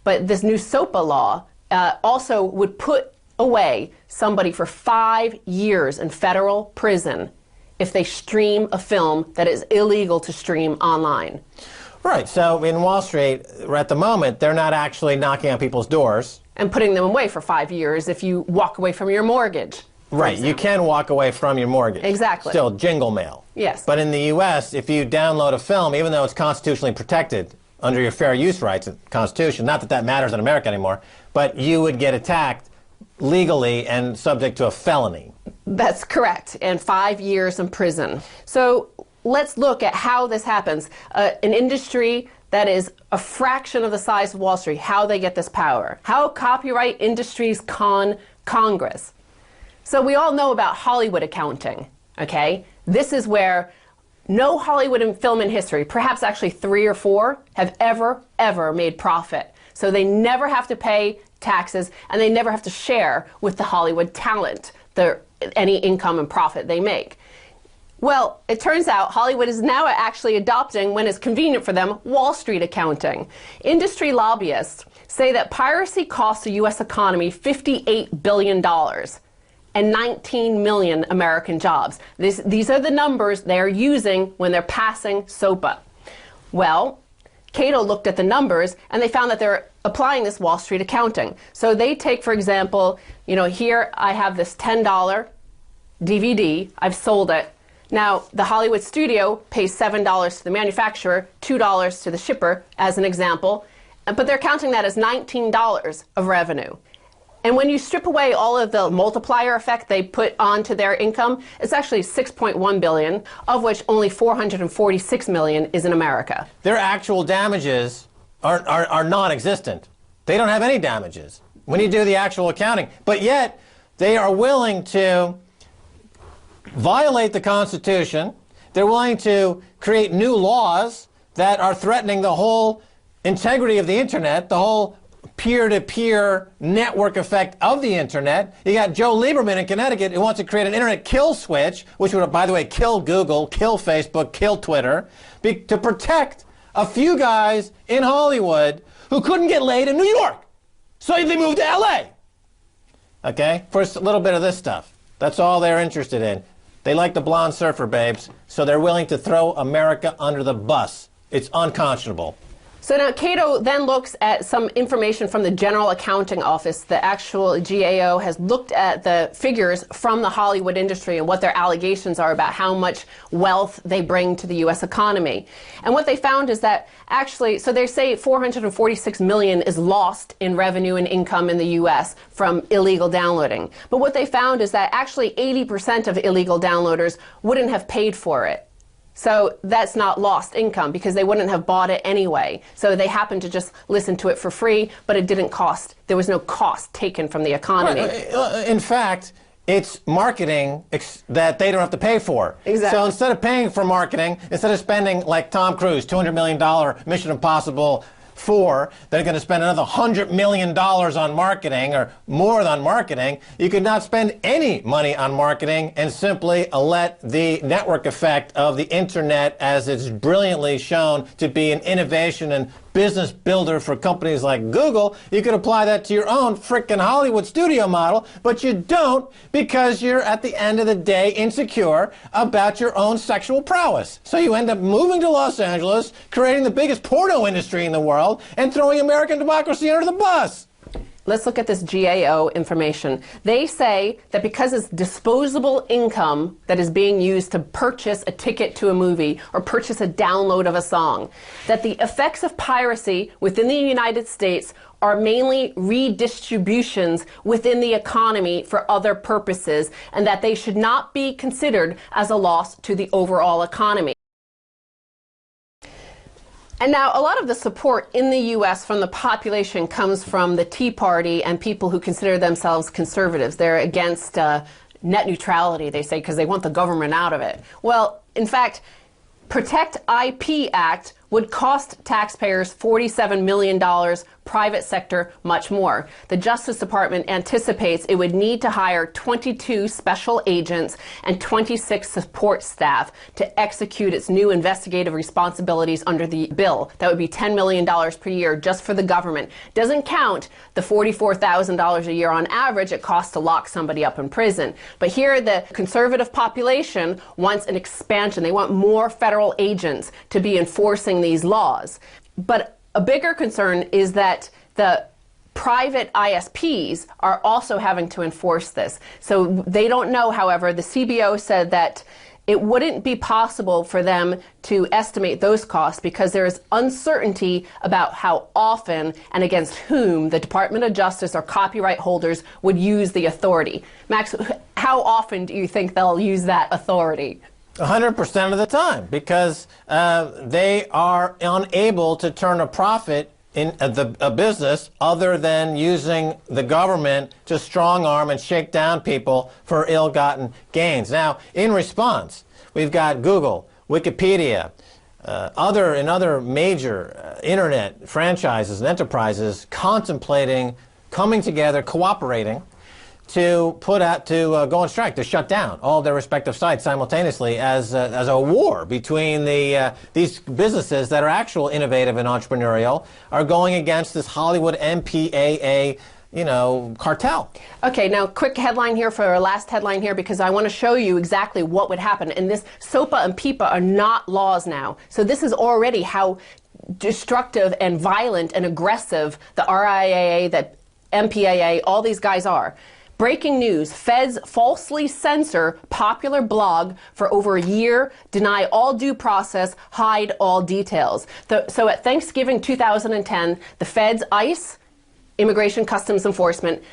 But this new SOPA law also would put away somebody for 5 years in federal prison if they stream a film that is illegal to stream online. Right. So in Wall Street, at the moment, they're not actually knocking on people's doors. And putting them away for 5 years if you walk away from your mortgage. Right. You can walk away from your mortgage. Exactly. Still jingle mail. Yes. But in the U.S., if you download a film, even though it's constitutionally protected under your fair use rights in the Constitution, not that that matters in America anymore, but you would get attacked legally and subject to a felony. That's correct. And 5 years in prison. So let's look at how this happens. An industry that is a fraction of the size of Wall Street, how they get this power. How copyright industries con Congress. So we all know about Hollywood accounting, okay? This is where no Hollywood film in history, perhaps actually 3 or 4, have ever made profit. So they never have to pay taxes, and they never have to share with the Hollywood talent any income and profit they make. Well, it turns out Hollywood is now actually adopting, when it's convenient for them, Wall Street accounting. Industry lobbyists say that piracy costs the U.S. economy $58 billion and 19 million American jobs. These are the numbers they're using when they're passing SOPA. Well, Cato looked at the numbers, and they found that they're applying this Wall Street accounting. So they take, for example, here I have this $10 DVD. I've sold it. Now, the Hollywood studio pays $7 to the manufacturer, $2 to the shipper, as an example, but they're counting that as $19 of revenue. And when you strip away all of the multiplier effect they put onto their income, it's actually $6.1 billion, of which only $446 million is in America. Their actual damages are non-existent. They don't have any damages when you do the actual accounting. But yet, they are willing to violate the Constitution. They're willing to create new laws that are threatening the whole integrity of the Internet, the whole peer-to-peer network effect of the Internet. You got Joe Lieberman in Connecticut who wants to create an Internet kill switch, which would, by the way, kill Google, kill Facebook, kill Twitter, to protect a few guys in Hollywood who couldn't get laid in New York. So they moved to L.A. Okay? For a little bit of this stuff. That's all they're interested in. They like the blonde surfer babes, so they're willing to throw America under the bus. It's unconscionable. So now Cato then looks at some information from the General Accounting Office. The actual GAO has looked at the figures from the Hollywood industry and what their allegations are about how much wealth they bring to the U.S. economy. And what they found is that actually, so they say $446 million is lost in revenue and income in the U.S. from illegal downloading. But what they found is that actually 80% of illegal downloaders wouldn't have paid for it. So that's not lost income because they wouldn't have bought it anyway. So they happened to just listen to it for free, but it didn't cost. There was no cost taken from the economy. Right. In fact, it's marketing that they don't have to pay for. Exactly. So instead of paying for marketing, instead of spending like Tom Cruise, $200 million Mission Impossible 4, they're going to spend another $100 million on marketing or more on marketing. You could not spend any money on marketing and simply let the network effect of the Internet, as it's brilliantly shown to be an innovation and business builder for companies like Google. You could apply that to your own frickin' Hollywood studio model, but you don't because you're, at the end of the day, insecure about your own sexual prowess. So you end up moving to Los Angeles, creating the biggest porno industry in the world, and throwing American democracy under the bus. Let's look at this GAO information. They say that because it's disposable income that is being used to purchase a ticket to a movie or purchase a download of a song, that the effects of piracy within the United States are mainly redistributions within the economy for other purposes, and that they should not be considered as a loss to the overall economy. And now a lot of the support in the U.S. from the population comes from the Tea Party and people who consider themselves conservatives. They're against net neutrality, they say, because they want the government out of it. Well, in fact, Protect IP Act would cost taxpayers $47 million, private sector much more. The Justice Department anticipates it would need to hire 22 special agents and 26 support staff to execute its new investigative responsibilities under the bill. That would be $10 million per year just for the government. Doesn't count the $44,000 a year on average it costs to lock somebody up in prison. But here the conservative population wants an expansion. They want more federal agents to be enforcing these laws. But a bigger concern is that the private ISPs are also having to enforce this. So they don't know, however, the CBO said that it wouldn't be possible for them to estimate those costs because there is uncertainty about how often and against whom the Department of Justice or copyright holders would use the authority. Max, how often do you think they'll use that authority? 100% of the time, because they are unable to turn a profit in a business other than using the government to strong-arm and shake down people for ill-gotten gains. Now, in response, we've got Google, Wikipedia, other major internet franchises and enterprises contemplating coming together, cooperating, to go on strike, to shut down all their respective sites simultaneously as a war between these businesses that are actual innovative and entrepreneurial are going against this Hollywood MPAA, cartel. Okay, now quick headline here for our last headline here, because I want to show you exactly what would happen. And this SOPA and PIPA are not laws now. So this is already how destructive and violent and aggressive the RIAA, the MPAA, all these guys are. Breaking news, feds falsely censor popular blog for over a year, deny all due process, hide all details. So at Thanksgiving 2010, the feds, ICE, Immigration Customs Enforcement,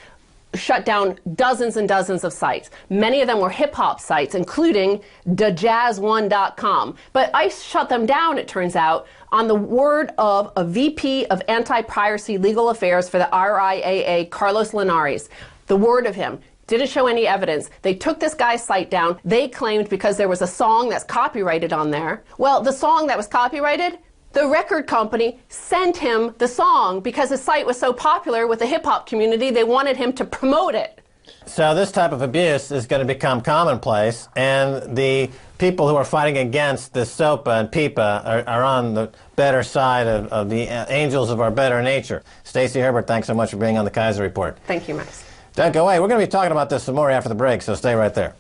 shut down dozens and dozens of sites. Many of them were hip-hop sites, including thejazz1.com. But ICE shut them down, it turns out, on the word of a VP of Anti-Piracy Legal Affairs for the RIAA, Carlos Linares. The word of him. Didn't show any evidence. They took this guy's site down. They claimed because there was a song that's copyrighted on there. Well, the song that was copyrighted, the record company sent him the song because his site was so popular with the hip-hop community, they wanted him to promote it. So this type of abuse is going to become commonplace, and the people who are fighting against the SOPA and PIPA are on the better side of the angels of our better nature. Stacey Herbert, thanks so much for being on the Keiser Report. Thank you, Max. Don't go away. We're going to be talking about this some more after the break, so stay right there.